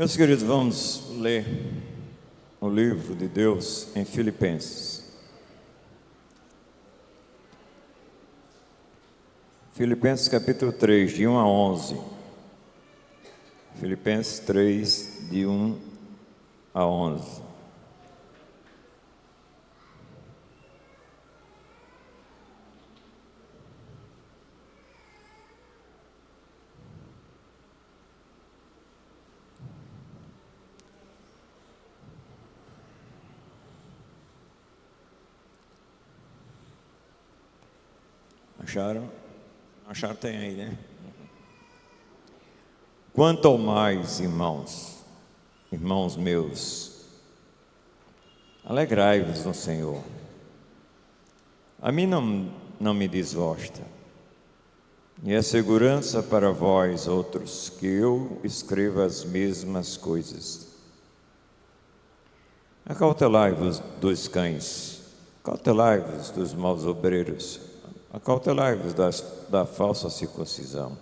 Meus queridos, vamos ler o livro de Deus em Filipenses. Filipenses capítulo 3, de 1 a 11. Filipenses 3, de 1 a 11. Acharam? Acharam, tem aí, né? Quanto ao mais, irmãos meus, alegrai-vos no Senhor. A mim não me desgosta, e é segurança para vós outros que eu escreva as mesmas coisas. Acautelai-vos dos cães, acautelai-vos dos maus obreiros, acautelai-vos da falsa circuncisão.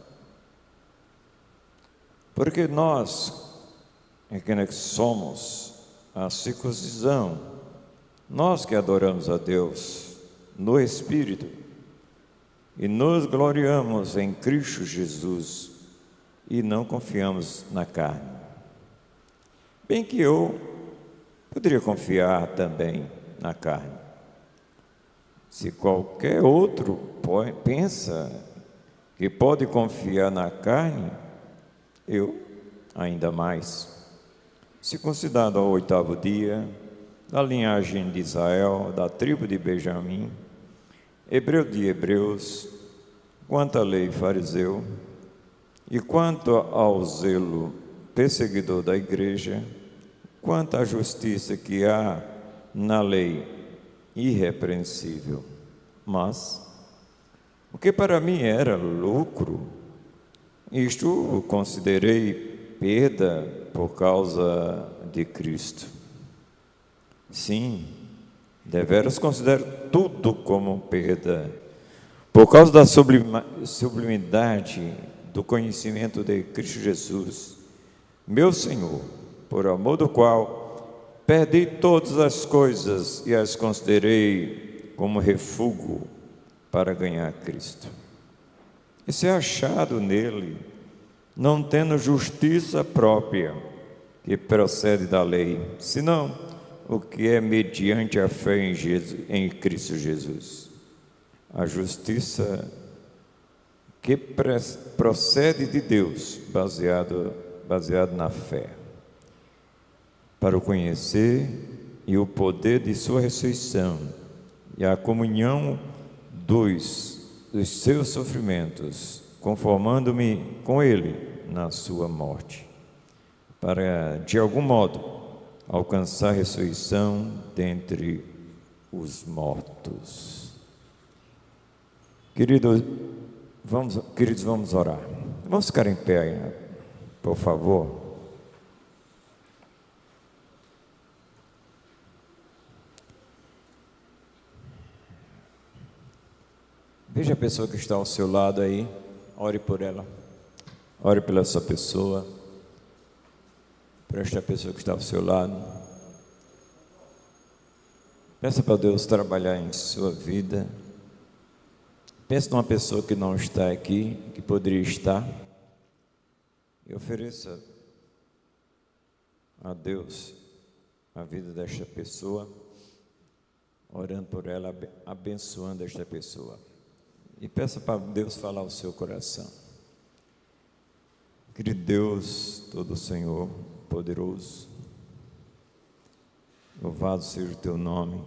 Porque nós é que somos a circuncisão, nós que adoramos a Deus no Espírito e nos gloriamos em Cristo Jesus e não confiamos na carne. Bem que eu poderia confiar também na carne. Se qualquer outro pensa que pode confiar na carne, eu ainda mais. Circuncidado ao 8º dia, da linhagem de Israel, da tribo de Benjamim, hebreu de hebreus, quanto à lei fariseu, e quanto ao zelo perseguidor da igreja, quanto à justiça que há na lei irrepreensível. Mas o que para mim era lucro, isto considerei perda por causa de Cristo. Sim, deveras considero tudo como perda, por causa da sublimidade do conhecimento de Cristo Jesus, meu Senhor, por amor do qual perdi todas as coisas e as considerei como refúgio para ganhar Cristo. E ser achado nele, não tendo justiça própria que procede da lei, senão o que é mediante a fé em Cristo Jesus. A justiça que procede de Deus, baseado na fé, para o conhecer e o poder de sua ressurreição e a comunhão dos seus sofrimentos, conformando-me com ele na sua morte, para, de algum modo, alcançar a ressurreição dentre os mortos. Queridos, vamos orar. Vamos ficar em pé, por favor. Veja a pessoa que está ao seu lado aí, ore por ela, ore pela sua pessoa, por esta pessoa que está ao seu lado. Peça para Deus trabalhar em sua vida. Pense numa pessoa que não está aqui, que poderia estar, e ofereça a Deus a vida desta pessoa, orando por ela, abençoando esta pessoa. E peça para Deus falar ao seu coração. Querido Deus, todo Senhor poderoso, louvado seja o teu nome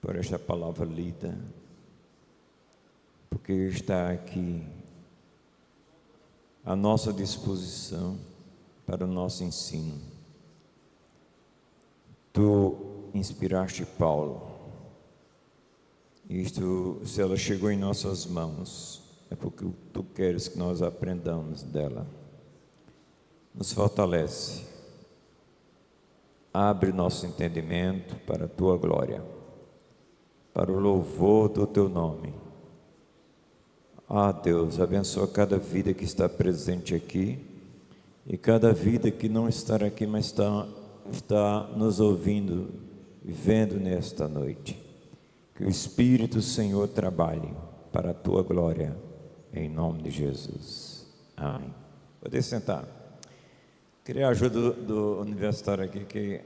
por esta palavra lida, porque está aqui à nossa disposição para o nosso ensino. Tu inspiraste Paulo. Isto, se ela chegou em nossas mãos, é porque tu queres que nós aprendamos dela. Nos fortalece, abre nosso entendimento para a tua glória, para o louvor do teu nome. Ah, Deus, abençoa cada vida que está presente aqui e cada vida que não está aqui, mas está nos ouvindo e vendo nesta noite. Que o Espírito do Senhor trabalhe para a tua glória, em nome de Jesus. Amém. Pode sentar. Queria a ajuda do universitário aqui, que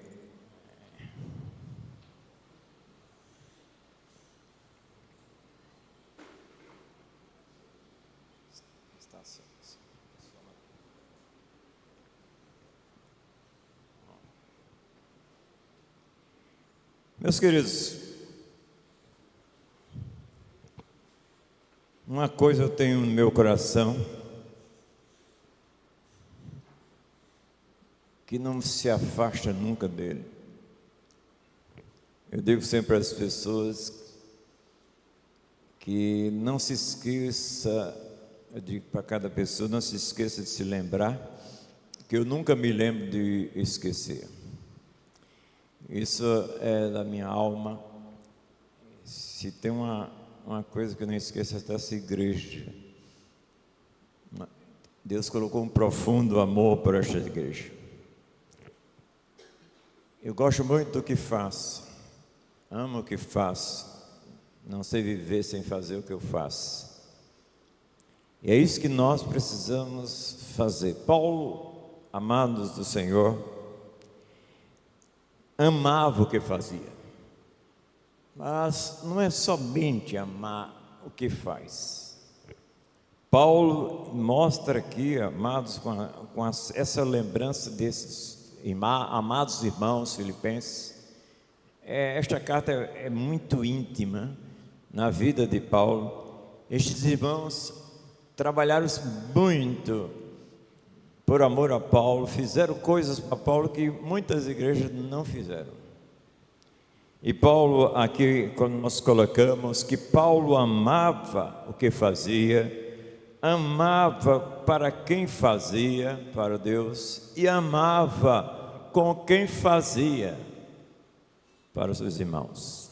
meus queridos, uma coisa eu tenho no meu coração, que não se afasta nunca dele. Eu digo sempre às pessoas que não se esqueça, eu digo para cada pessoa, não se esqueça de se lembrar, que eu nunca me lembro de esquecer. Isso é da minha alma. Se tem uma coisa que eu não esqueço, é dessa igreja. Deus colocou um profundo amor por esta igreja. Eu gosto muito do que faço, amo o que faço, não sei viver sem fazer o que eu faço. E é isso que nós precisamos fazer. Paulo, amados do Senhor, amava o que fazia, mas não é somente amar o que faz. Paulo mostra aqui, amados, essa lembrança desses amados irmãos filipenses. Esta carta é muito íntima na vida de Paulo. Estes irmãos trabalharam muito por amor a Paulo, fizeram coisas para Paulo que muitas igrejas não fizeram. E Paulo, aqui, quando nós colocamos que Paulo amava o que fazia, amava para quem fazia, para Deus, e amava com quem fazia, para os seus irmãos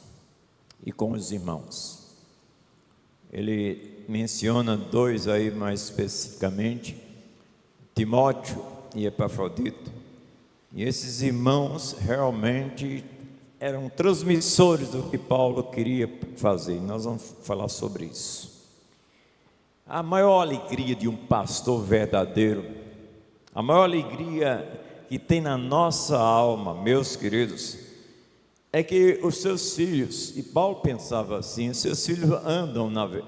e com os irmãos. Ele menciona dois aí mais especificamente, Timóteo e Epafrodito. E esses irmãos realmente eram transmissores do que Paulo queria fazer. Nós vamos falar sobre isso. A maior alegria de um pastor verdadeiro, a maior alegria que tem na nossa alma, meus queridos, é que os seus filhos, e Paulo pensava assim, os seus filhos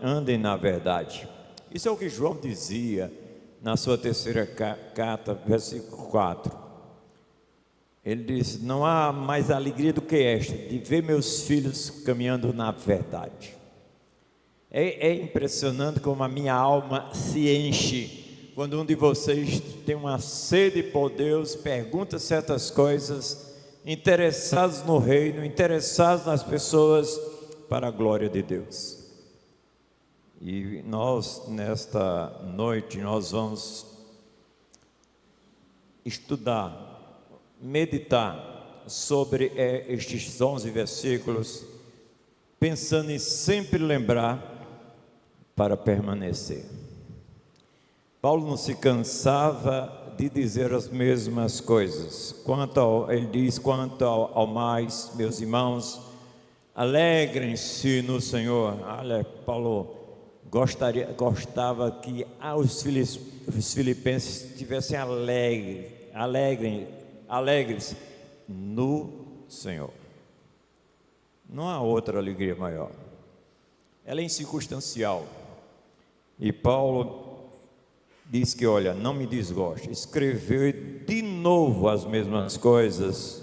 andem na verdade. Isso é o que João dizia na sua terceira carta, versículo 4. Ele diz: não há mais alegria do que esta, de ver meus filhos caminhando na verdade. É impressionante como a minha alma se enche quando um de vocês tem uma sede por Deus, pergunta certas coisas, interessados no reino, interessados nas pessoas, para a glória de Deus. E nós, nesta noite, nós vamos estudar, meditar sobre estes 11 versículos, pensando em sempre lembrar para permanecer. Paulo não se cansava de dizer as mesmas coisas. Ele diz: quanto ao mais, meus irmãos, alegrem-se no Senhor. Olha, Paulo gostava que os filipenses estivessem alegres no Senhor. Não há outra alegria maior. Ela é incircunstancial. E Paulo diz que, olha, não me desgoste. Escreveu de novo as mesmas coisas.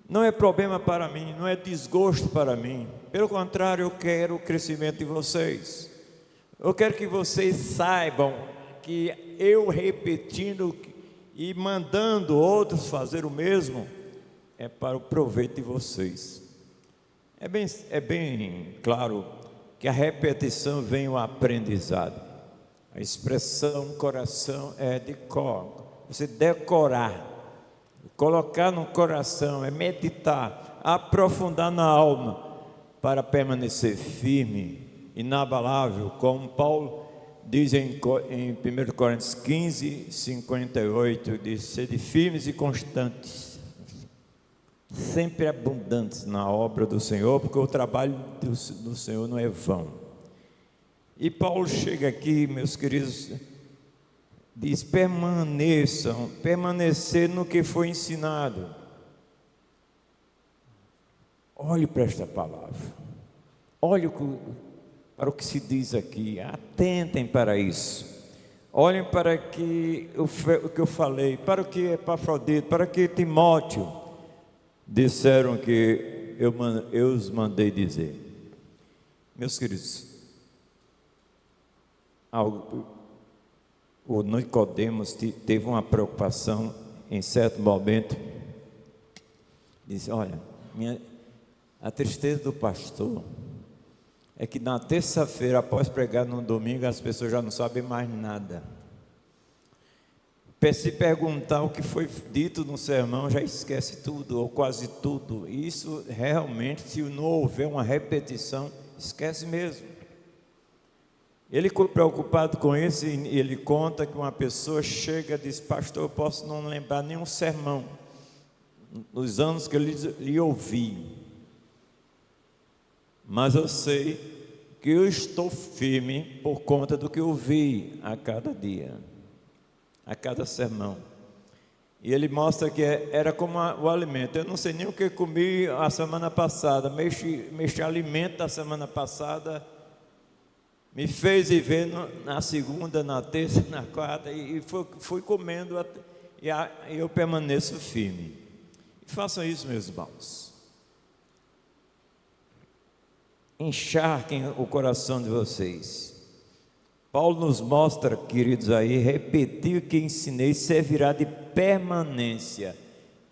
Não é problema para mim, não é desgosto para mim. Pelo contrário, eu quero o crescimento de vocês. Eu quero que vocês saibam que eu repetindo e mandando outros fazer o mesmo é para o proveito de vocês. É bem claro que a repetição vem o aprendizado. A expressão coração é de cor. Você decorar, colocar no coração, é meditar, aprofundar na alma, para permanecer firme, inabalável, como Paulo diz em 1 Coríntios 15, 58, diz: sede firmes e constantes, sempre abundantes na obra do Senhor, porque o trabalho do Senhor não é vão. E Paulo chega aqui, meus queridos, diz: permanecer no que foi ensinado. Olhe para esta palavra, olhe para o que se diz aqui, atentem para isso, olhem para o que eu falei, para o que Epafrodito, para o que Timóteo disseram que eu os mandei dizer. Meus queridos, o Nicodemos teve uma preocupação em certo momento, disse: olha, a tristeza do pastor é que na terça-feira, após pregar no domingo, as pessoas já não sabem mais nada. Se perguntar o que foi dito no sermão, já esquece tudo, ou quase tudo. E isso realmente, se não houver uma repetição, esquece mesmo. Ele ficou preocupado com isso, e ele conta que uma pessoa chega e diz: pastor, eu posso não lembrar nenhum sermão nos anos que eu lhe ouvi, mas eu sei que eu estou firme por conta do que eu vi a cada dia, a cada sermão. E ele mostra que era como o alimento. Eu não sei nem o que comi a semana passada, este alimento da semana passada me fez viver na segunda, na terça, na quarta, e fui comendo, e eu permaneço firme. E façam isso, meus irmãos. Encharquem o coração de vocês. Paulo nos mostra, queridos, aí, repetir o que ensinei servirá de permanência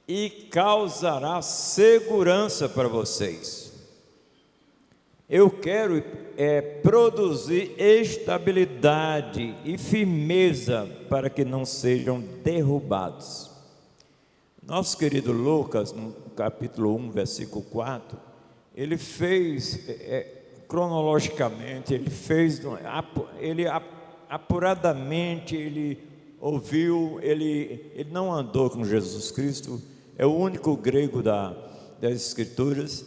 e causará segurança para vocês. Eu quero produzir estabilidade e firmeza para que não sejam derrubados. Nosso querido Lucas, no capítulo 1, versículo 4, ele fez, cronologicamente, ele apuradamente, ele ouviu, ele não andou com Jesus Cristo, é o único grego das Escrituras,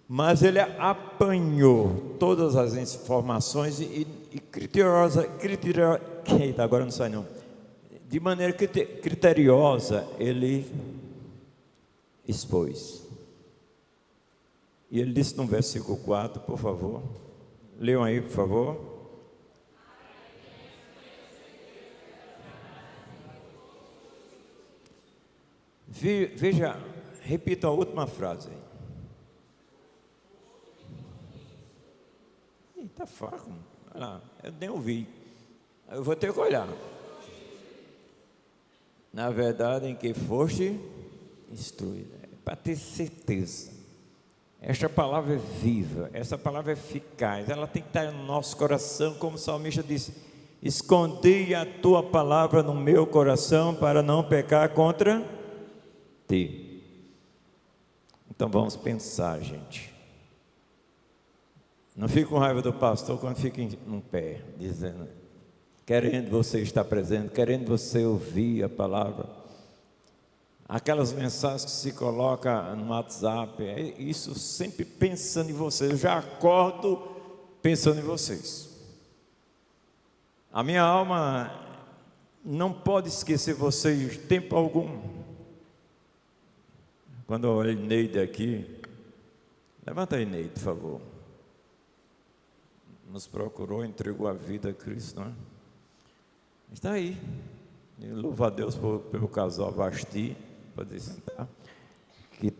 mas ele apanhou todas as informações e agora não sai não, de maneira criteriosa, ele expôs. E ele disse no versículo 4, por favor, leiam aí, por favor. Veja, repita a última frase aí. Está fraco, eu nem ouvi, eu vou ter que olhar. Na verdade, em que foste instruído, para ter certeza. Esta palavra é viva, essa palavra é eficaz, ela tem que estar no nosso coração, como o salmista disse: escondi a tua palavra no meu coração para não pecar contra ti. Então vamos pensar, gente. Não fique com raiva do pastor quando fica no pé, dizendo, querendo você estar presente, querendo você ouvir a palavra. Aquelas mensagens que se coloca no WhatsApp, isso sempre pensando em vocês. Eu já acordo pensando em vocês. A minha alma não pode esquecer vocês tempo algum. Quando eu olho Neide aqui, levanta aí, Neide, por favor. Nos procurou, entregou a vida a Cristo, não é? Está aí. E louvo a Deus pelo casal Vasti, pode sentar, que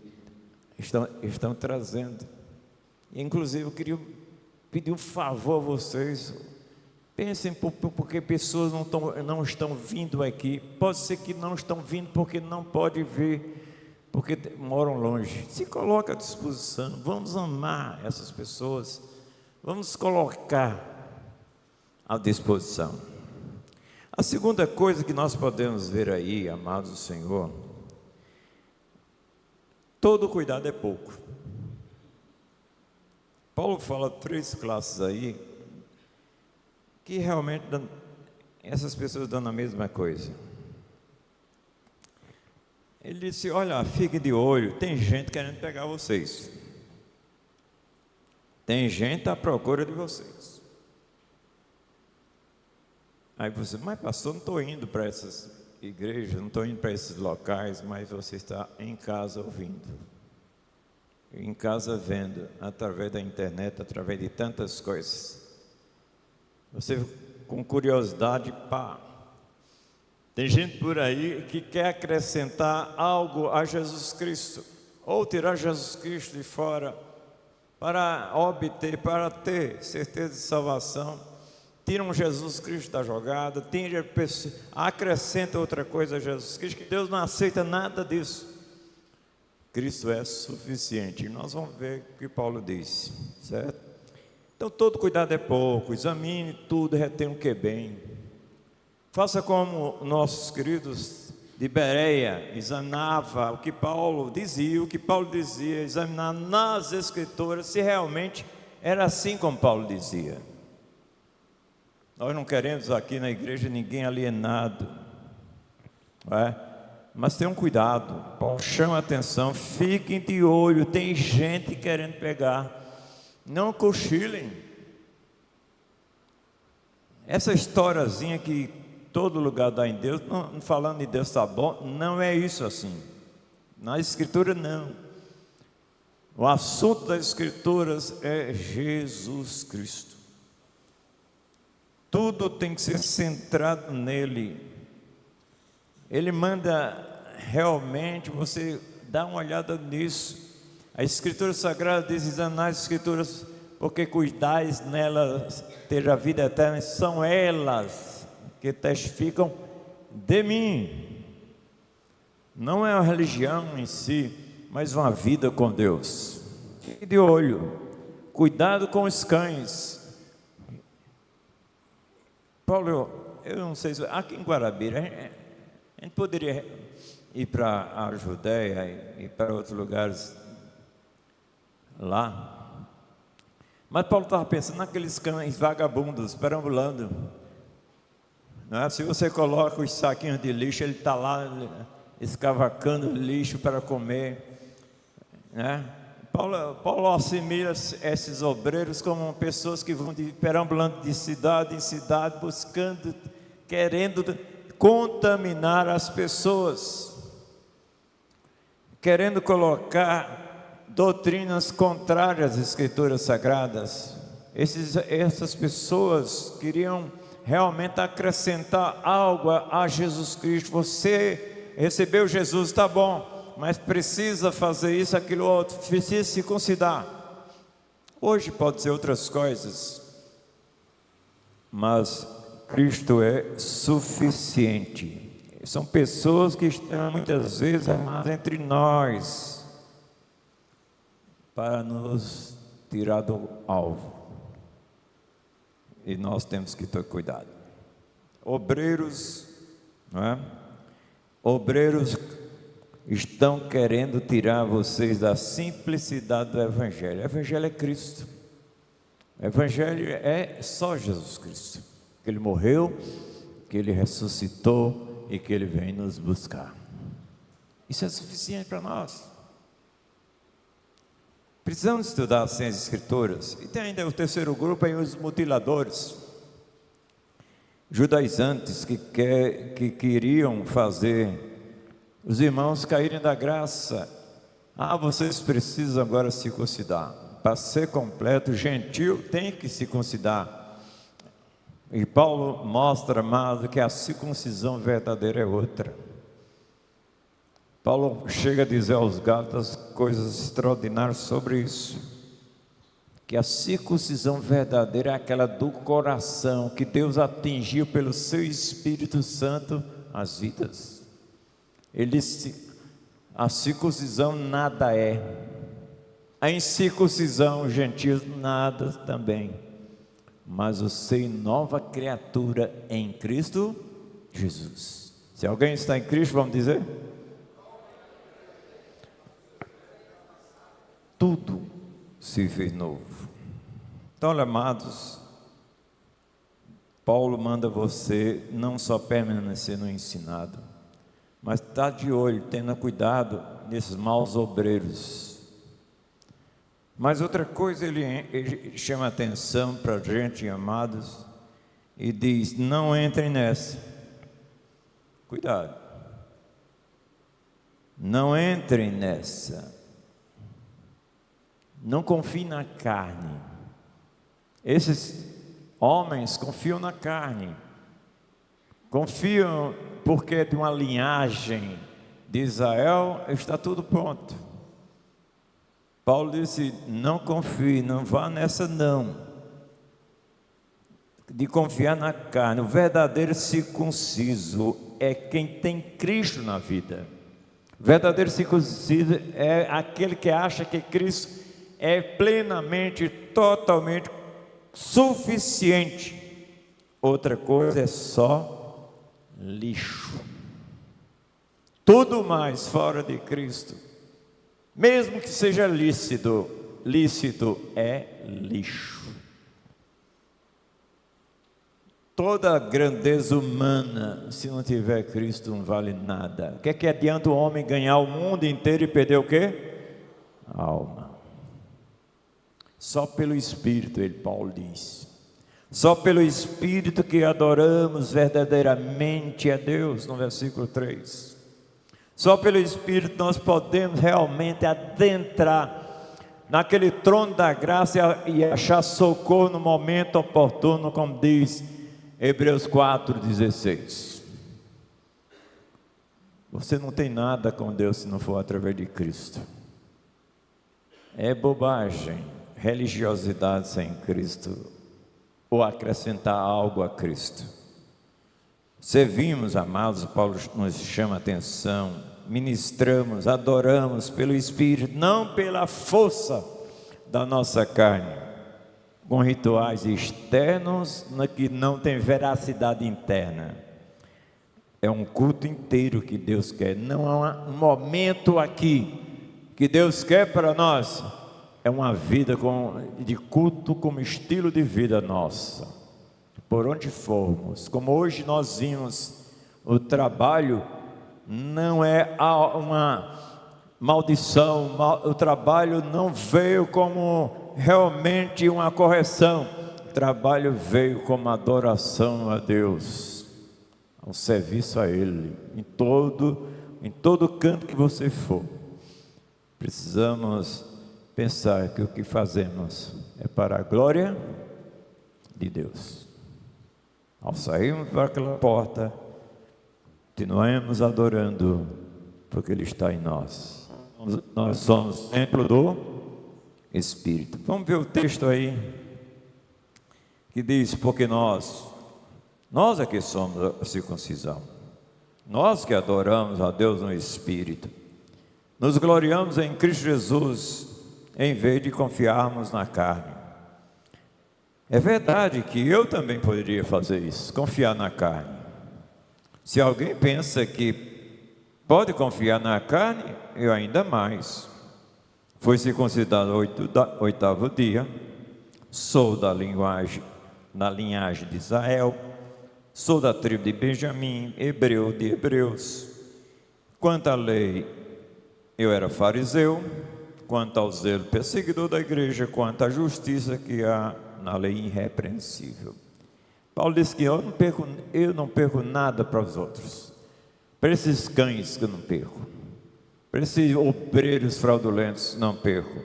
estão trazendo. Inclusive, eu queria pedir um favor a vocês. Pensem porque pessoas não estão vindo aqui. Pode ser que não estão vindo porque não pode vir, porque moram longe. Se coloque à disposição. Vamos amar essas pessoas. Vamos colocar à disposição. A segunda coisa que nós podemos ver aí, amados do Senhor, todo cuidado é pouco. Paulo fala 3 classes aí, que realmente essas pessoas dão a mesma coisa. Ele disse: olha, fiquem de olho, tem gente querendo pegar vocês. Tem gente à procura de vocês. Aí você, mas pastor, não estou indo para essas igrejas, não estou indo para esses locais, mas você está em casa ouvindo. Em casa vendo, através da internet, através de tantas coisas. Você com curiosidade, pá. Tem gente por aí que quer acrescentar algo a Jesus Cristo, ou tirar Jesus Cristo de fora, para obter, para ter certeza de salvação. Tiram Jesus Cristo da jogada, acrescenta outra coisa a Jesus Cristo, que Deus não aceita nada disso. Cristo é suficiente. E nós vamos ver o que Paulo disse, certo? Então, todo cuidado é pouco, examine tudo, retém o que é bem. Faça como nossos queridos de Bereia examinava o que Paulo dizia, examinar nas Escrituras se realmente era assim como Paulo dizia. Nós não queremos aqui na igreja ninguém alienado, não é? Mas tenham cuidado, Paulo chama a atenção, fiquem de olho, tem gente querendo pegar, não cochilem. Essa historiazinha que todo lugar dá em Deus, não falando de Deus está bom, não é isso assim. Na Escritura não. O assunto das Escrituras é Jesus Cristo. Tudo tem que ser centrado nele. Ele manda realmente você dar uma olhada nisso. A Escritura Sagrada diz: examinar as Escrituras, porque cuidais nelas ter a vida eterna. São elas que testificam de mim. Não é a religião em si, mas uma vida com Deus. Fique de olho, cuidado com os cães. Paulo, eu não sei se aqui em Guarabira a gente poderia ir para a Judéia e para outros lugares lá, mas Paulo estava pensando naqueles cães vagabundos perambulando, não é? Se você coloca os saquinhos de lixo, ele está lá escavacando lixo para comer, né? Paulo assimila esses obreiros como pessoas que vão perambulando de cidade em cidade, buscando, querendo contaminar as pessoas, querendo colocar doutrinas contrárias às Escrituras Sagradas. Essas pessoas queriam realmente acrescentar algo a Jesus Cristo. Você recebeu Jesus, está bom, mas precisa fazer isso, aquilo outro, precisa se considerar. Hoje pode ser outras coisas, mas Cristo é suficiente. São pessoas que estão muitas vezes entre nós para nos tirar do alvo, e nós temos que ter cuidado. Obreiros, não é? Obreiros estão querendo tirar vocês da simplicidade do Evangelho. O Evangelho é Cristo. O Evangelho é só Jesus Cristo, que Ele morreu, que Ele ressuscitou e que Ele vem nos buscar. Isso é suficiente para nós. Precisamos estudar assim as Escrituras. E tem ainda o terceiro grupo, aí os mutiladores, judaizantes que queriam fazer os irmãos caírem da graça. Vocês precisam agora circuncidar. Para ser completo, gentil tem que circuncidar. E Paulo mostra, amado, que a circuncisão verdadeira é outra. Paulo chega a dizer aos Gálatas coisas extraordinárias sobre isso, que a circuncisão verdadeira é aquela do coração, que Deus atingiu pelo seu Espírito Santo as vidas. Ele disse: a circuncisão nada é, a incircuncisão, gentios, nada também, mas o ser nova criatura em Cristo Jesus. Se alguém está em Cristo, vamos dizer, tudo se fez novo. Então, amados, Paulo manda você não só permanecer no ensinado, mas estar de olho, tendo cuidado desses maus obreiros. Mas outra coisa, ele chama atenção para a gente, amados, e diz: não entrem nessa. Cuidado. Não entrem nessa. Não confiem na carne. Esses homens confiam na carne. Confiam porque é de uma linhagem de Israel, está tudo pronto. Paulo disse: não confie, não vá nessa não, de confiar na carne. O verdadeiro circunciso é quem tem Cristo na vida. O verdadeiro circunciso é aquele que acha que Cristo é plenamente, totalmente suficiente. Outra coisa é só lixo. Tudo mais fora de Cristo, mesmo que seja lícito é lixo. Toda a grandeza humana, se não tiver Cristo, não vale nada. O que adianta o homem ganhar o mundo inteiro e perder o quê? A alma. Só pelo Espírito, Paulo diz, só pelo Espírito que adoramos verdadeiramente a Deus, no versículo 3. Só pelo Espírito nós podemos realmente adentrar naquele trono da graça e achar socorro no momento oportuno, como diz Hebreus 4,16. Você não tem nada com Deus se não for através de Cristo. É bobagem, religiosidade sem Cristo, ou acrescentar algo a Cristo. Servimos, amados, Paulo nos chama a atenção, ministramos, adoramos pelo Espírito, não pela força da nossa carne, com rituais externos que não tem veracidade interna. É um culto inteiro que Deus quer, não há um momento aqui que Deus quer para nós, é uma vida de culto como estilo de vida nossa, por onde formos. Como hoje nós vimos, o trabalho não é uma maldição, o trabalho não veio como realmente uma correção, o trabalho veio como adoração a Deus, um serviço a Ele, em todo canto que você for. Precisamos pensar que o que fazemos é para a glória de Deus. Ao sairmos para aquela porta, continuemos adorando, porque Ele está em nós. Nós somos templo do Espírito. Vamos ver o texto aí, que diz: porque nós é que somos a circuncisão, nós que adoramos a Deus no Espírito, nos gloriamos em Cristo Jesus, em vez de confiarmos na carne. É verdade que eu também poderia fazer isso, confiar na carne. Se alguém pensa que pode confiar na carne, eu ainda mais. Foi circuncidado oitavo dia, sou da linhagem de Israel, sou da tribo de Benjamim, hebreu de hebreus. Quanto à lei, eu era fariseu. Quanto ao zelo, perseguidor da igreja. Quanto à justiça que há na lei, irrepreensível. Paulo diz que eu não perco nada para os outros, para esses cães que eu não perco, para esses obreiros fraudulentos não perco,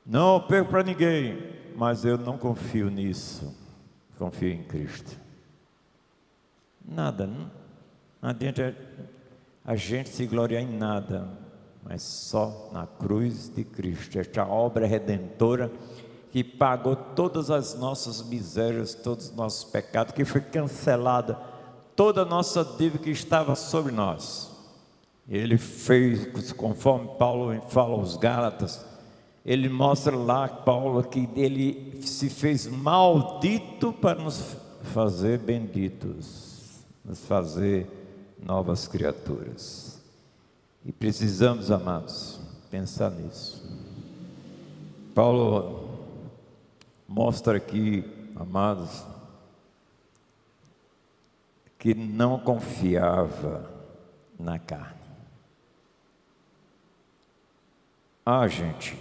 não perco para ninguém, mas eu não confio nisso, confio em Cristo. Nada, não adianta a gente se gloriar em nada, mas só na cruz de Cristo, esta obra redentora que pagou todas as nossas misérias, todos os nossos pecados, que foi cancelada toda a nossa dívida que estava sobre nós. Ele fez, conforme Paulo fala aos Gálatas, ele mostra lá, Paulo, que ele se fez maldito para nos fazer benditos, nos fazer novas criaturas. E precisamos, amados, pensar nisso. Paulo mostra aqui, amados, que não confiava na carne. Gente,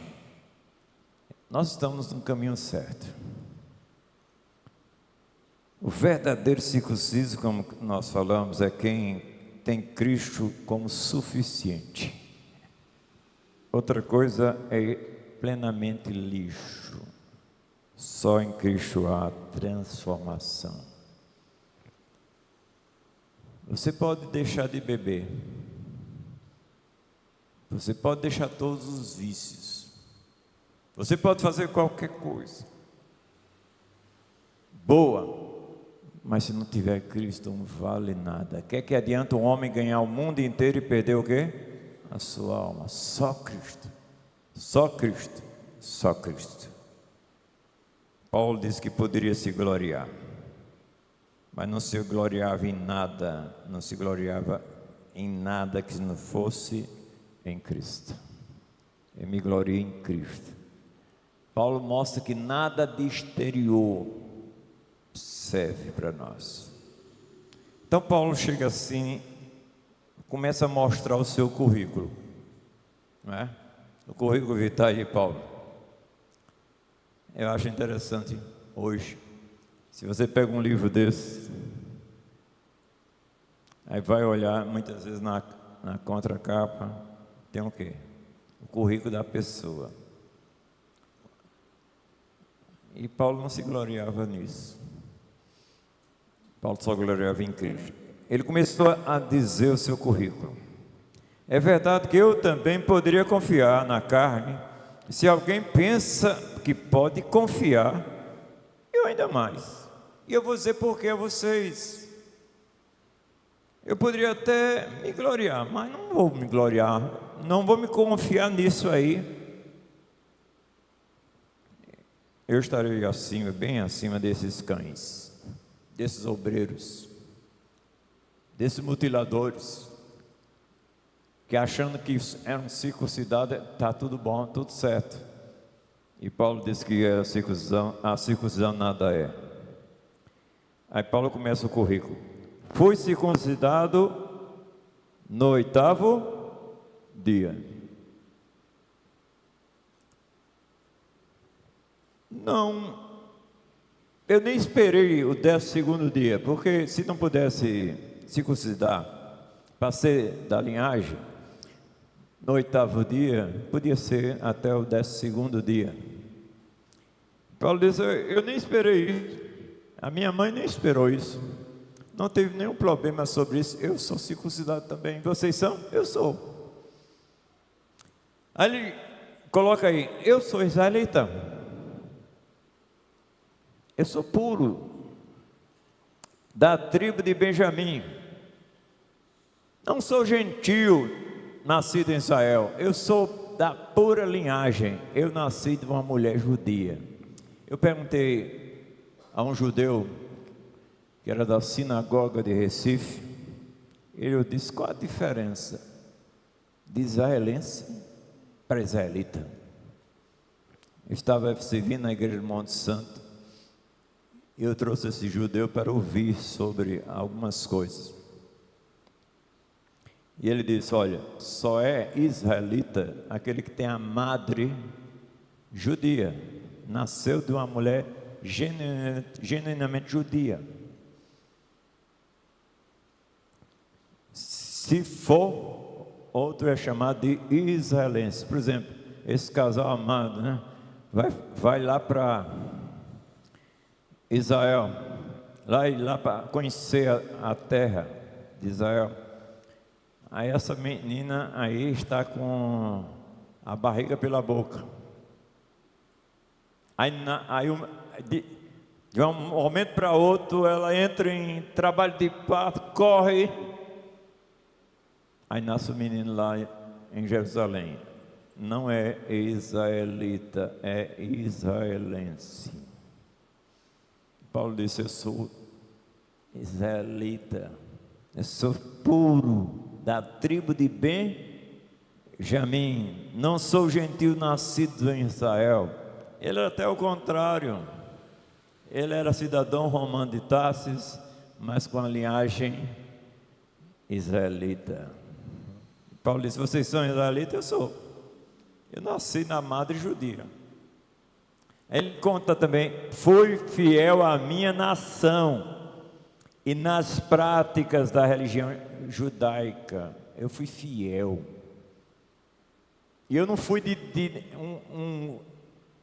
nós estamos no caminho certo. O verdadeiro circunciso, como nós falamos, é quem tem Cristo como suficiente. Outra coisa é plenamente lixo. Só em Cristo há transformação. Você pode deixar de beber. Você pode deixar todos os vícios. Você pode fazer qualquer coisa boa, mas se não tiver Cristo, não vale nada. Quer que adianta um homem ganhar o mundo inteiro e perder o quê? A sua alma. Só Cristo. Só Cristo. Só Cristo. Paulo disse que poderia se gloriar, mas não se gloriava em nada, não se gloriava em nada que não fosse em Cristo. Eu me glorio em Cristo. Paulo mostra que nada de exterior serve para nós. Então Paulo chega assim, começa a mostrar o seu currículo, não é? O currículo vital de Paulo. Eu acho interessante hoje, se você pega um livro desse, aí vai olhar, muitas vezes na contracapa, tem o quê? O currículo da pessoa. E Paulo não se gloriava nisso. Paulo só gloriava em Cristo. Ele começou a dizer o seu currículo. É verdade que eu também poderia confiar na carne. Se alguém pensa que pode confiar, eu ainda mais. E eu vou dizer por que a vocês. Eu poderia até me gloriar, mas não vou me gloriar, não vou me confiar nisso aí. Eu estarei acima, bem acima desses cães, desses obreiros, desses mutiladores, que achando que eram circuncidados, está tudo bom, tudo certo. E Paulo disse que a circuncisão nada é. Aí Paulo começa o currículo. Fui circuncidado no 8º dia. Não, eu nem esperei o 12º dia, porque se não pudesse circuncidar para ser da linhagem, no 8º dia, podia ser até o 12º dia. Paulo disse, eu nem esperei isso, a minha mãe nem esperou isso, não teve nenhum problema sobre isso, eu sou circuncidado também, vocês são? Eu sou. Aí ele coloca aí, eu sou israelita, eu sou puro, da tribo de Benjamim, não sou gentil, nascido em Israel, eu sou da pura linhagem, eu nasci de uma mulher judia. Eu perguntei a um judeu, que era da sinagoga de Recife, ele disse, qual a diferença de israelense para israelita? Eu estava servindo na igreja do Monte Santo, e eu trouxe esse judeu para ouvir sobre algumas coisas. E ele disse, olha, só é israelita aquele que tem a madre judia, nasceu de uma mulher genuinamente judia. Se for, outro é chamado de israelense. Por exemplo, esse casal amado, né? Vai lá para Israel, lá para conhecer a terra de Israel. Aí essa menina aí está com a barriga pela boca. De um momento para outro, ela entra em trabalho de parto, corre. Aí nasce o menino lá em Jerusalém. Não é israelita, é israelense. Paulo disse, eu sou israelita, eu sou puro, da tribo de Benjamim, não sou gentil nascido em Israel. Ele era até o contrário, ele era cidadão romano de Tarsis, mas com a linhagem israelita. Paulo disse: vocês são israelitas? Eu sou. Eu nasci na madre judia. Ele conta também: fui fiel à minha nação e nas práticas da religião judaica. Eu fui fiel. E eu não fui de um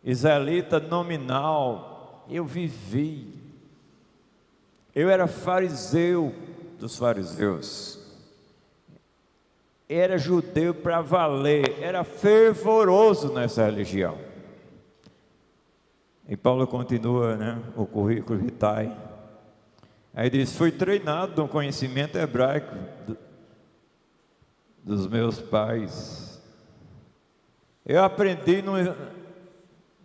israelita nominal. Eu vivi. Eu era fariseu dos fariseus. Era judeu para valer. Era fervoroso nessa religião. E Paulo continua, né, o currículo vitae. Aí diz: fui treinado no conhecimento hebraico dos meus pais. Eu aprendi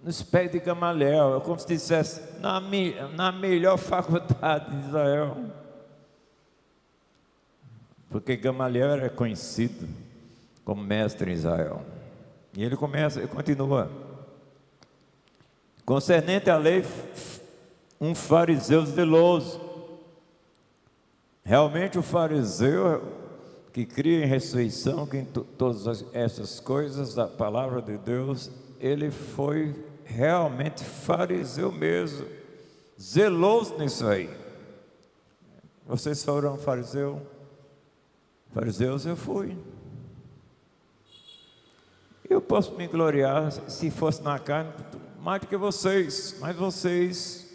nos pés de Gamaliel, como se dissesse, na melhor faculdade de Israel. Porque Gamaliel era conhecido como mestre em Israel. E ele continua. Concernente à lei, um fariseu zeloso. Realmente o fariseu que cria em ressurreição, que em todas essas coisas da palavra de Deus, ele foi realmente fariseu mesmo, zeloso nisso aí. Vocês foram fariseus? Eu fui. Eu posso me gloriar, se fosse na carne, mais do que vocês, mas vocês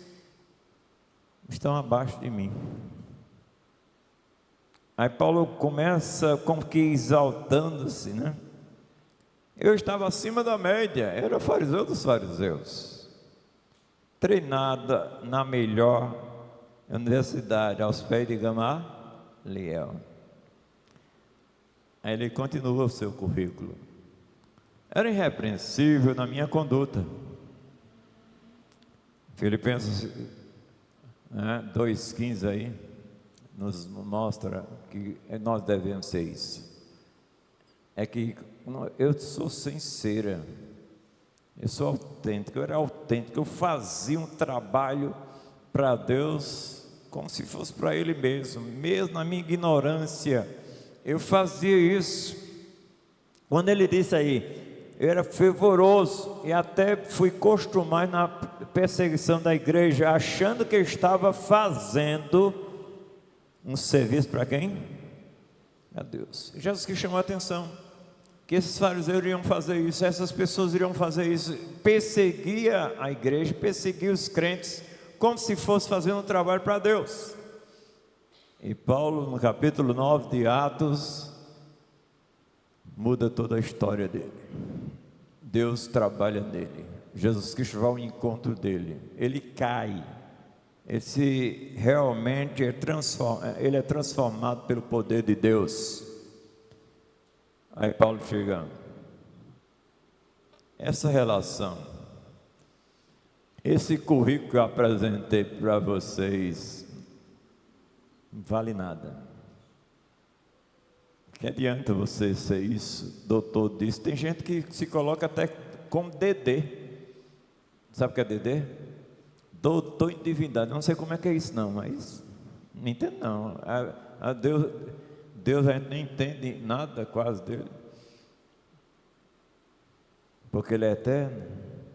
estão abaixo de mim. Aí Paulo começa como que exaltando-se, né? Eu estava acima da média, era fariseu dos fariseus, treinada na melhor universidade, aos pés de Gamaliel. Aí ele continua o seu currículo. Era irrepreensível na minha conduta. Filipenses 2,15 aí nos mostra que nós devemos ser isso. É que eu sou sincera, eu sou autêntico, eu era autêntico, eu fazia um trabalho para Deus como se fosse para Ele mesmo na minha ignorância, eu fazia isso. Quando ele disse aí, eu era fervoroso e até fui costumado na perseguição da igreja, achando que eu estava fazendo um serviço para quem? A Deus. Jesus que chamou a atenção que esses fariseus iriam fazer isso, essas pessoas iriam fazer isso, perseguia a igreja, perseguia os crentes, como se fosse fazendo um trabalho para Deus. E Paulo, no capítulo 9 de Atos, muda toda a história dele. Deus trabalha nele, Jesus Cristo vai ao encontro dele, ele cai, realmente ele é transformado pelo poder de Deus. Aí Paulo chega, essa relação, esse currículo que eu apresentei para vocês, não vale nada. Que adianta você ser isso, doutor disso? Tem gente que se coloca até como DD. Sabe o que é DD? Doutor em divindade. Não sei como é que é isso não, mas não entendo não. Deus a gente não entende nada quase dele, porque ele é eterno.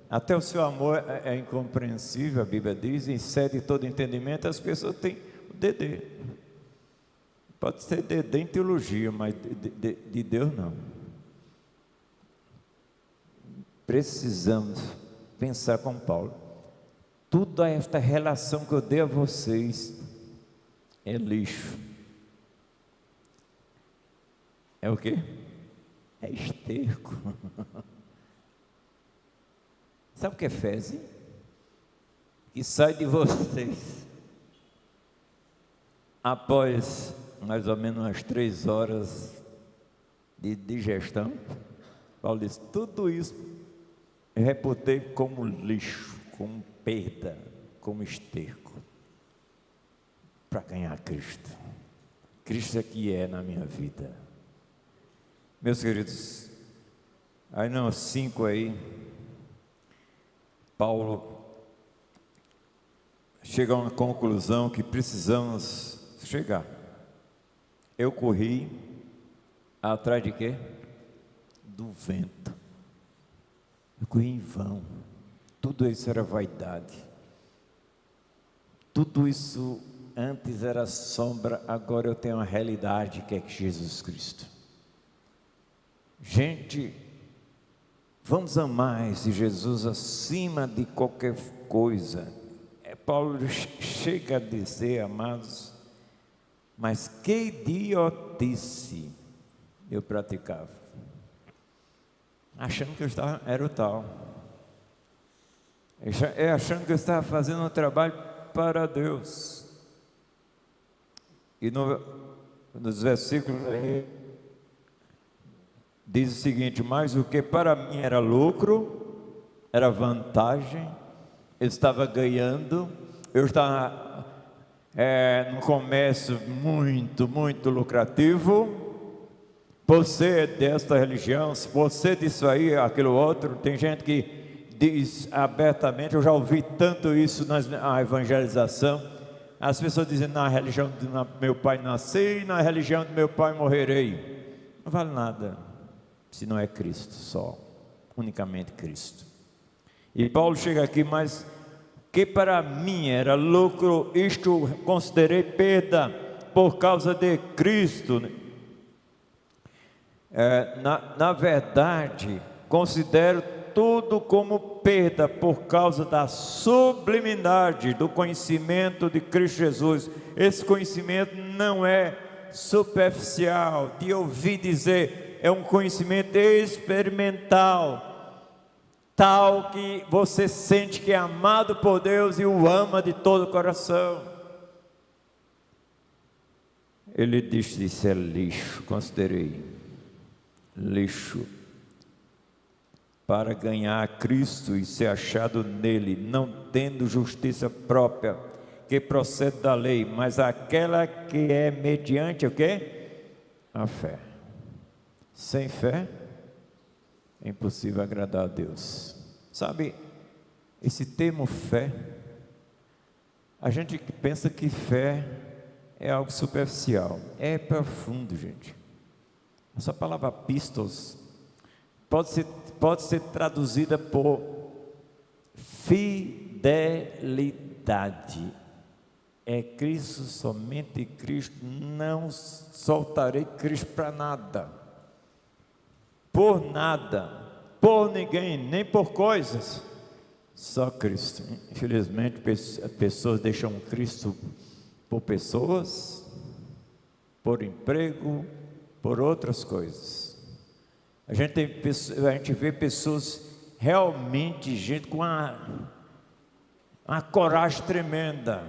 Até o seu amor é incompreensível, a Bíblia diz, excede todo entendimento. As pessoas têm o DD. Pode ser DD em teologia, mas de Deus não. Precisamos pensar com Paulo. Toda esta relação que eu dei a vocês é lixo. É o quê? É esterco. Sabe o que é fezes? Que sai de vocês após mais ou menos umas 3 horas de digestão. Paulo diz, tudo isso eu reputei como lixo, como perda, como esterco, para ganhar Cristo. Cristo é que é na minha vida. Meus queridos, aí não, 5 aí, Paulo chega a uma conclusão que precisamos chegar. Eu corri atrás de quê? Do vento. Eu corri em vão. Tudo isso era vaidade. Tudo isso antes era sombra, agora eu tenho uma realidade que é Jesus Cristo. Gente, vamos amar esse Jesus acima de qualquer coisa. Paulo chega a dizer, amados, mas que idiotice eu praticava, achando que eu era o tal, achando que eu estava fazendo um trabalho para Deus. E nos versículos diz o seguinte: mas o que para mim era lucro, era vantagem, eu estava ganhando, eu estava num comércio muito lucrativo, por ser desta religião, por ser disso aí, aquilo outro. Tem gente que diz abertamente, eu já ouvi tanto isso na evangelização, as pessoas dizem: na religião do meu pai nasci, na religião do meu pai morrerei. Não vale nada se não é Cristo só, unicamente Cristo. E Paulo chega aqui: mas que para mim era lucro, isto considerei perda por causa de Cristo. Na verdade, considero tudo como perda por causa da sublimidade do conhecimento de Cristo Jesus. Esse conhecimento não é superficial, de ouvir dizer, é um conhecimento experimental, tal que você sente que é amado por Deus e o ama de todo o coração. Ele disse: isso é lixo, considerei lixo, para ganhar a Cristo e ser achado nele, não tendo justiça própria, que procede da lei, mas aquela que é mediante o quê? A fé. Sem fé é impossível agradar a Deus. Sabe, esse termo fé, a gente pensa que fé é algo superficial, é profundo, gente. Essa palavra pistos pode ser traduzida por fidelidade. É Cristo, somente Cristo, não soltarei Cristo para nada, por nada, por ninguém, nem por coisas, só Cristo. Infelizmente, as pessoas deixam Cristo por pessoas, por emprego, por outras coisas. A gente vê pessoas realmente, gente com uma coragem tremenda.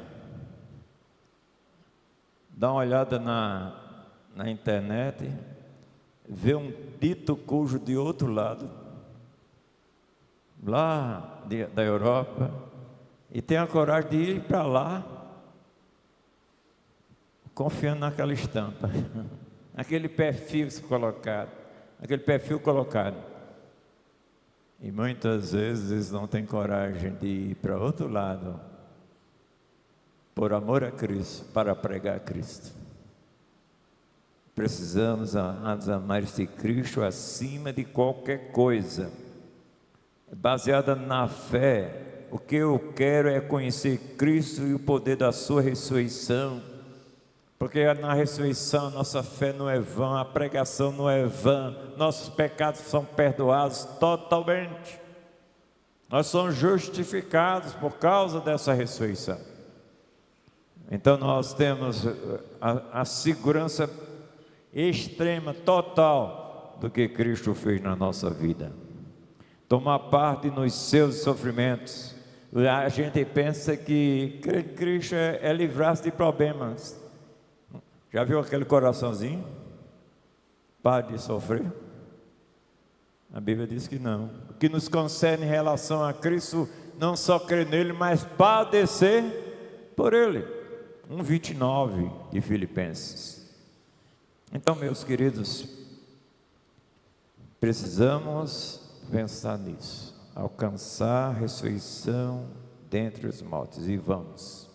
Dá uma olhada na internet, vê um dito cujo de outro lado, lá da Europa, e tem a coragem de ir para lá, confiando naquela estampa, aquele perfil colocado. E muitas vezes eles não têm coragem de ir para outro lado, por amor a Cristo, para pregar a Cristo. Precisamos amar esse Cristo acima de qualquer coisa, baseada na fé. O que eu quero é conhecer Cristo e o poder da sua ressurreição, porque na ressurreição nossa fé não é vã, a pregação não é vã, nossos pecados são perdoados totalmente, nós somos justificados por causa dessa ressurreição. Então nós temos a segurança extrema, total, do que Cristo fez na nossa vida, tomar parte nos seus sofrimentos. A gente pensa que Cristo é livrar-se de problemas. Já viu aquele coraçãozinho? Pare de sofrer. A Bíblia diz que não. O que nos concerne em relação a Cristo, não só crer nele, mas padecer por ele. 1:29 de Filipenses. Então, meus queridos, precisamos pensar nisso, alcançar a ressurreição dentre os mortos, e vamos.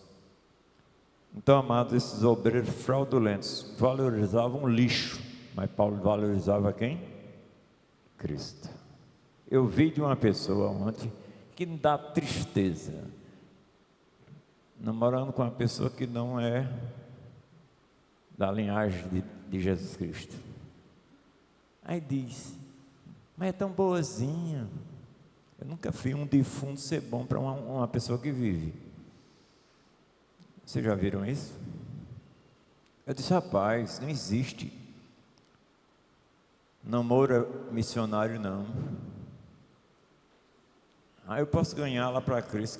Então, amados, esses obreiros fraudulentos valorizavam o lixo, mas Paulo valorizava quem? Cristo. Eu vi de uma pessoa ontem que me dá tristeza, namorando com uma pessoa que não é da linhagem de Jesus Cristo. Aí diz, mas é tão boazinha. Eu nunca vi um defunto ser bom para uma pessoa que vive. Vocês já viram isso? Eu disse, rapaz, não existe namoro missionário, não. Eu posso ganhar lá para Cristo.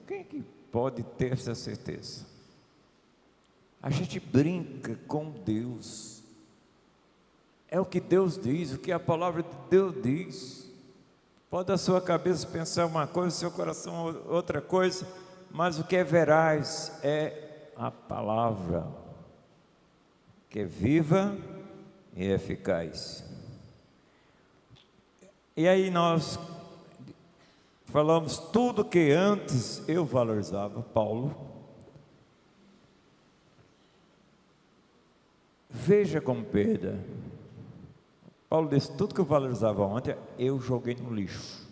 Quem é que pode ter essa certeza? A gente brinca com Deus. É o que Deus diz, o que a palavra de Deus diz. Pode a sua cabeça pensar uma coisa, o seu coração outra coisa, mas o que é veraz é a palavra, que é viva e eficaz. E aí nós falamos tudo que antes eu valorizava, Paulo. Veja como perda. Paulo disse, tudo que eu valorizava ontem, eu joguei no lixo.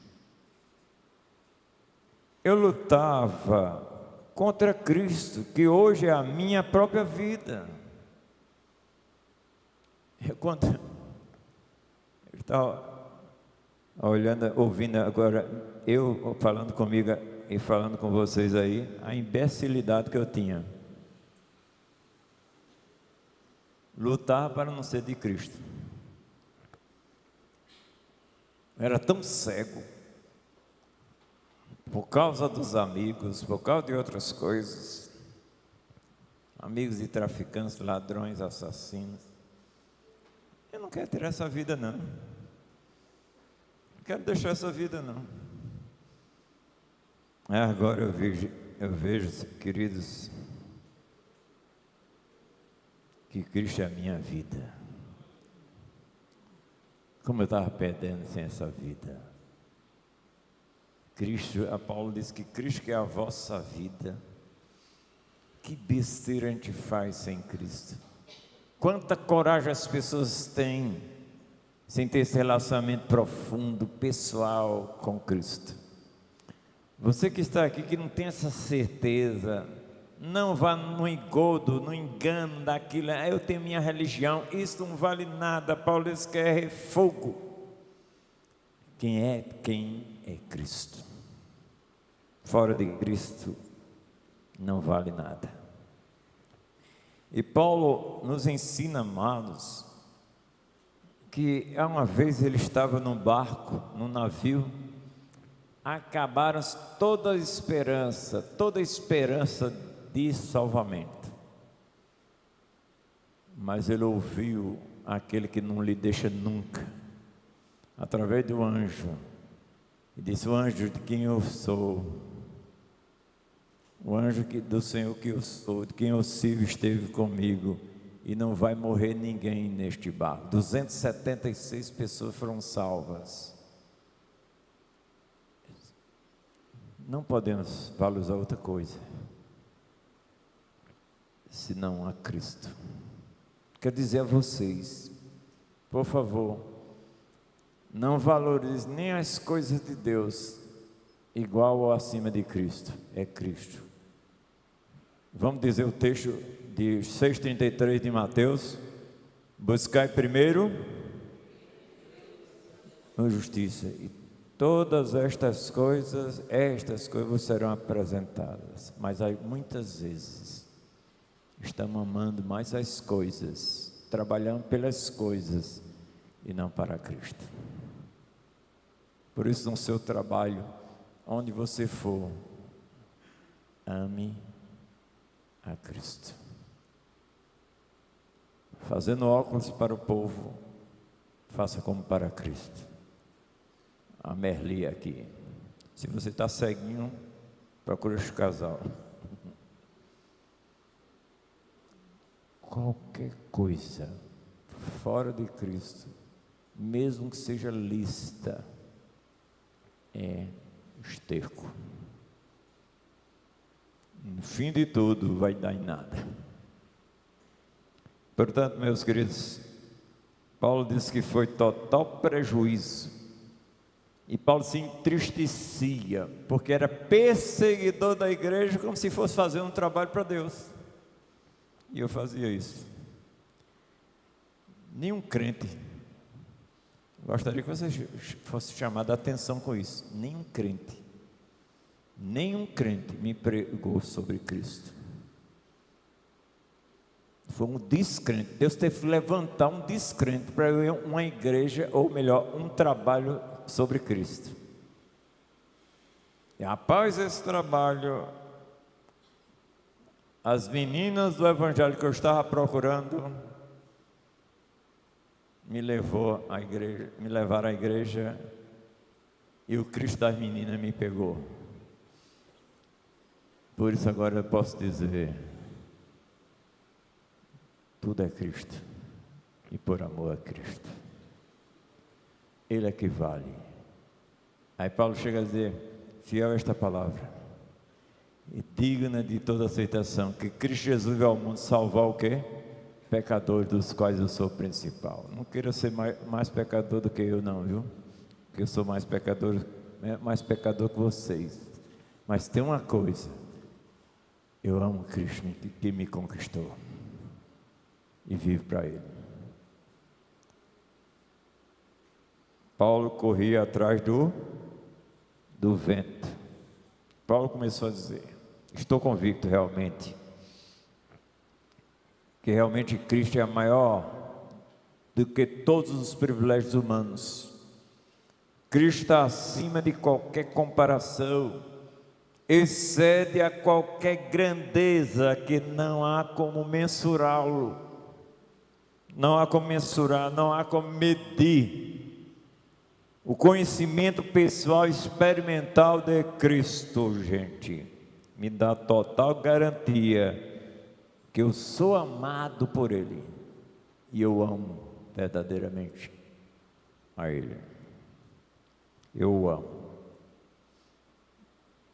Eu lutava contra Cristo, que hoje é a minha própria vida. Eu estava olhando, ouvindo agora, eu falando comigo e falando com vocês aí, a imbecilidade que eu tinha. Lutar para não ser de Cristo. Eu era tão cego, por causa dos amigos, por causa de outras coisas, amigos de traficantes, ladrões, assassinos. Eu não quero ter essa vida, não. Não quero deixar essa vida, não. Agora eu vejo, queridos, que Cristo é a minha vida. Como eu estava perdendo sem essa vida. Cristo, a Paulo diz que Cristo é a vossa vida. Que besteira a gente faz sem Cristo. Quanta coragem as pessoas têm sem ter esse relacionamento profundo, pessoal com Cristo. Você que está aqui, que não tem essa certeza, não vá no engodo, no engano daquilo, eu tenho minha religião, isso não vale nada. Paulo diz que é fogo. Quem é Cristo. Fora de Cristo não vale nada. E Paulo nos ensina, amados, que uma vez ele estava num barco, num navio, acabaram toda a esperança de salvamento. Mas ele ouviu aquele que não lhe deixa nunca, através do anjo, e disse: o anjo de quem eu sou, o anjo do Senhor que eu sou, de quem eu sirvo, esteve comigo, e não vai morrer ninguém neste barco. 276 pessoas foram salvas. Não podemos valorizar outra coisa senão a Cristo. Quero dizer a vocês, por favor, não valorize nem as coisas de Deus igual ou acima de Cristo. É Cristo. Vamos dizer o texto de 6,33 de Mateus: buscai primeiro a justiça, e todas estas coisas vos serão apresentadas. Mas aí, muitas vezes estamos amando mais as coisas, trabalhando pelas coisas e não para Cristo. Por isso, no seu trabalho, onde você for, ame a Cristo. Fazendo óculos para o povo, faça como para Cristo. A Merli aqui. Se você está ceguinho, procure esse casal. Qualquer coisa fora de Cristo, mesmo que seja lícita, é esterco. No fim de tudo, vai dar em nada. Portanto, meus queridos, Paulo disse que foi total prejuízo. E Paulo se entristecia, porque era perseguidor da igreja, como se fosse fazer um trabalho para Deus. E eu fazia isso. Nenhum crente, gostaria que você fosse chamado a atenção com isso. Nenhum crente me pregou sobre Cristo. Foi um descrente. Deus teve que levantar um descrente para eu ir a uma igreja, ou melhor, um trabalho sobre Cristo. E após esse trabalho, as meninas do evangelho que eu estava procurando me levaram à igreja, e o Cristo das meninas me pegou. Por isso agora eu posso dizer: tudo é Cristo, e por amor a Cristo. Ele é que vale. Aí Paulo chega a dizer: fiel a esta palavra, e digna de toda aceitação, que Cristo Jesus veio ao mundo salvar o quê? Pecadores, dos quais eu sou o principal. Não queira ser mais pecador do que eu, não, viu? Porque eu sou mais pecador que vocês. Mas tem uma coisa: eu amo Cristo que me conquistou, e vivo para Ele. Paulo corria atrás do vento. Paulo começou a dizer: estou convicto que realmente Cristo é maior do que todos os privilégios humanos. Cristo está acima de qualquer comparação, excede a qualquer grandeza, que não há como mensurá-lo, não há como mensurar, não há como medir. O conhecimento pessoal experimental de Cristo, gente, me dá total garantia que eu sou amado por Ele, e eu amo verdadeiramente a Ele. Eu o amo.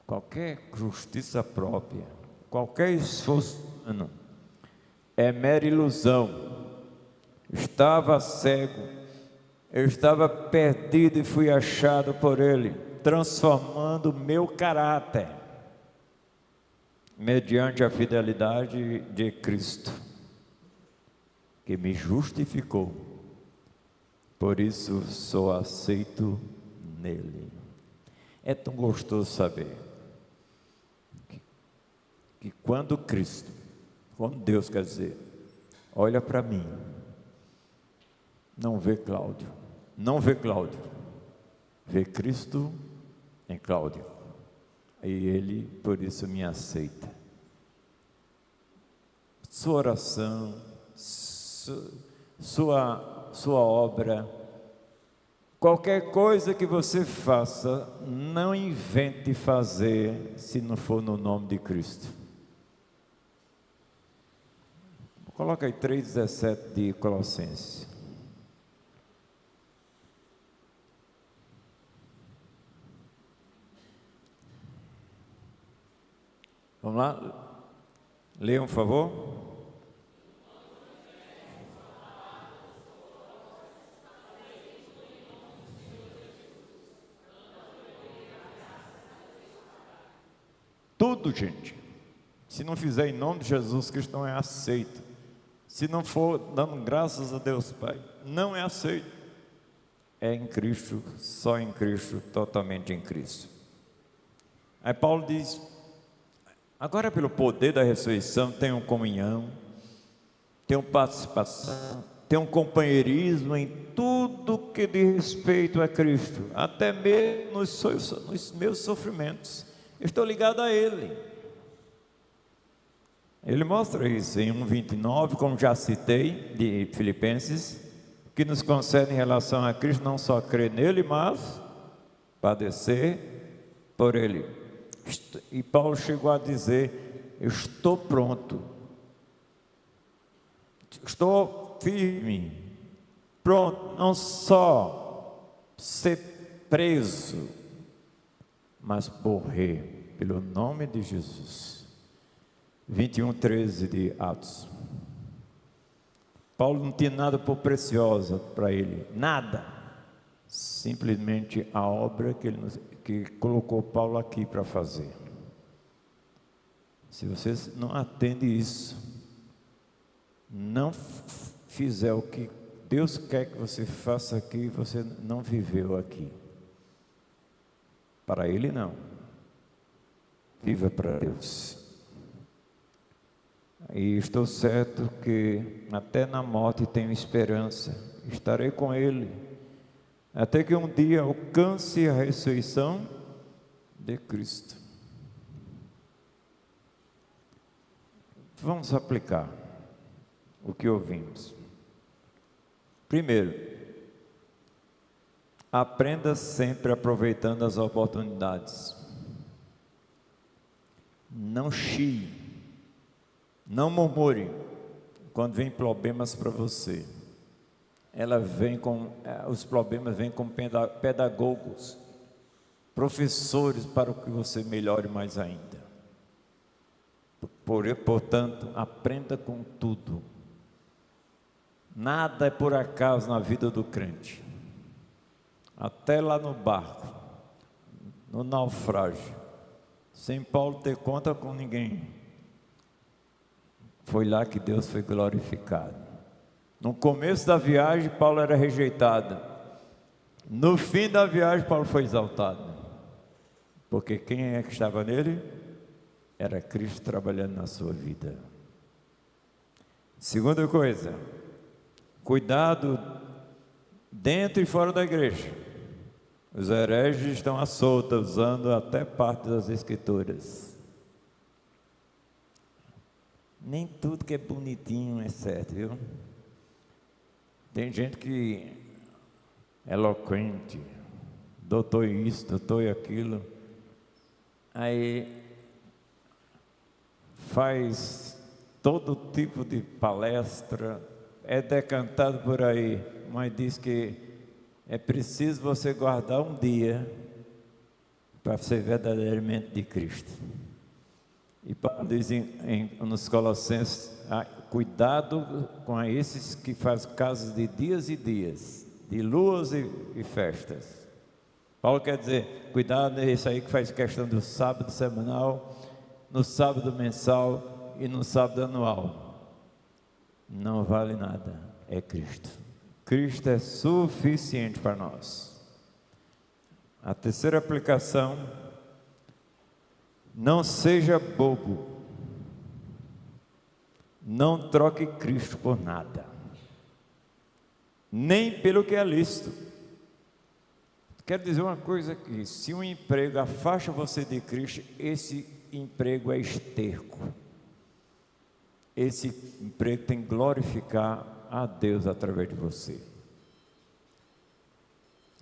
Qualquer justiça própria, qualquer esforço humano, é mera ilusão. Estava cego, eu estava perdido e fui achado por Ele, transformando o meu caráter mediante a fidelidade de Cristo, que me justificou. Por isso sou aceito nele. É tão gostoso saber que quando Deus, quer dizer, olha para mim, não vê Cláudio, vê Cristo em Cláudio, e Ele por isso me aceita. Sua oração, sua obra, qualquer coisa que você faça, não invente fazer se não for no nome de Cristo. Coloca aí 3,17 de Colossenses. Vamos lá? Leiam, por favor. Tudo, gente. Se não fizer em nome de Jesus Cristo, não é aceito. Se não for dando graças a Deus Pai, não é aceito. É em Cristo, só em Cristo, totalmente em Cristo. Aí Paulo diz: agora, pelo poder da ressurreição, tenham comunhão, tenham participação, tenham companheirismo em tudo que diz respeito a Cristo, até mesmo nos meus sofrimentos. Eu estou ligado a Ele. Ele mostra isso em 1,29, como já citei, de Filipenses, que nos concede em relação a Cristo não só crer nele, mas padecer por Ele. E Paulo chegou a dizer: eu estou pronto, estou firme, pronto, não só ser preso, mas morrer pelo nome de Jesus. 21:13 de Atos. Paulo não tinha nada por preciosa para ele, nada, simplesmente a obra que colocou Paulo aqui para fazer. Se você não atende isso, não fizer o que Deus quer que você faça aqui, você não viveu aqui. Para Ele não. Viva para Deus. E estou certo que até na morte tenho esperança. Estarei com Ele, até que um dia alcance a ressurreição de Cristo. Vamos aplicar o que ouvimos. Primeiro, aprenda sempre aproveitando as oportunidades. Não chie, não murmure quando vem problemas para você. Os problemas vêm com pedagogos, professores para que você melhore mais ainda. Portanto, aprenda com tudo. Nada é por acaso na vida do crente. Até lá no barco, no naufrágio, sem Paulo ter conta com ninguém, foi lá que Deus foi glorificado. No começo da viagem, Paulo era rejeitado. No fim da viagem, Paulo foi exaltado. Porque quem é que estava nele? Era Cristo trabalhando na sua vida. Segunda coisa, cuidado dentro e fora da igreja. Os hereges estão à solta, usando até parte das escrituras. Nem tudo que é bonitinho é certo, viu? Tem gente que é eloquente, doutor isso, doutor aquilo, aí faz todo tipo de palestra, é decantado por aí, mas diz que é preciso você guardar um dia para ser verdadeiramente de Cristo. E Paulo diz nos Colossenses, cuidado com esses que fazem casos de dias e dias, de luas e festas. Paulo quer dizer, cuidado nesse aí que faz questão do sábado semanal, no sábado mensal e no sábado anual. Não vale nada, é Cristo. Cristo é suficiente para nós. A terceira aplicação, não seja bobo. Não troque Cristo por nada, nem pelo que é lícito. Quero dizer uma coisa aqui, se um emprego afasta você de Cristo, esse emprego é esterco. Esse emprego tem que glorificar a Deus através de você.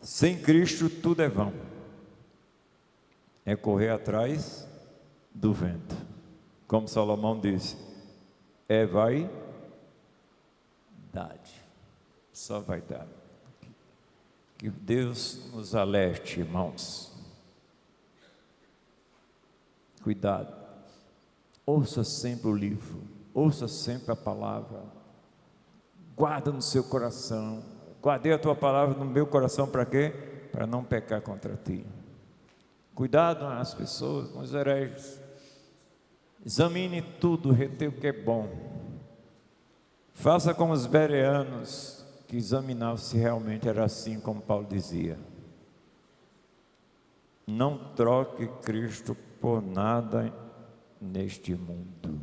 Sem Cristo tudo é vão. É correr atrás do vento. Como Salomão disse, é vaidade. Só vaidade. Que Deus nos alerte, irmãos. Cuidado. Ouça sempre o livro. Ouça sempre a palavra. Guarda no seu coração. Guardei a tua palavra no meu coração para quê? Para não pecar contra ti. Cuidado com as pessoas, com os hereges. Examine tudo, retém o que é bom. Faça como os bereanos, que examinavam se realmente era assim como Paulo dizia. Não troque Cristo por nada neste mundo.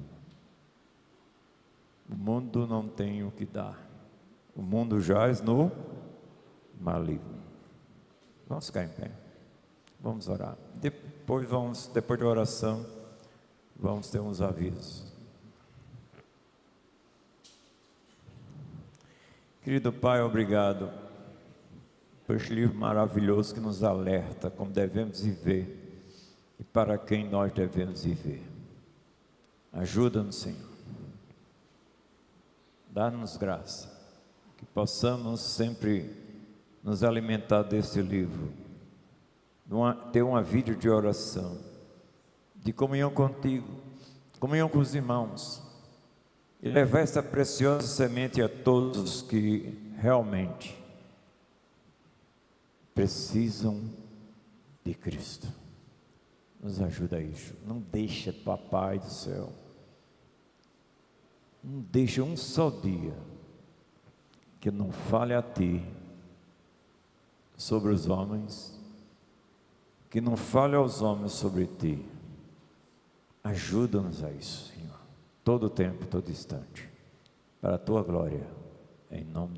O mundo não tem o que dar. O mundo jaz no maligno. Vamos ficar em pé. Vamos orar. Depois da oração, vamos ter uns avisos. Querido Pai, obrigado por este livro maravilhoso que nos alerta como devemos viver e para quem nós devemos viver. Ajuda-nos, Senhor. Dá-nos graça, que possamos sempre nos alimentar desse livro, ter uma vida de oração, de comunhão contigo, comunhão com os irmãos, e levar essa preciosa semente a todos os que realmente precisam de Cristo. Nos ajuda a isso. Não deixa, Papai do céu, não deixa um só dia que não fale a Ti sobre os homens, que não fale aos homens sobre Ti. Ajuda-nos a isso, Senhor, todo tempo, todo instante, para a Tua glória, em nome de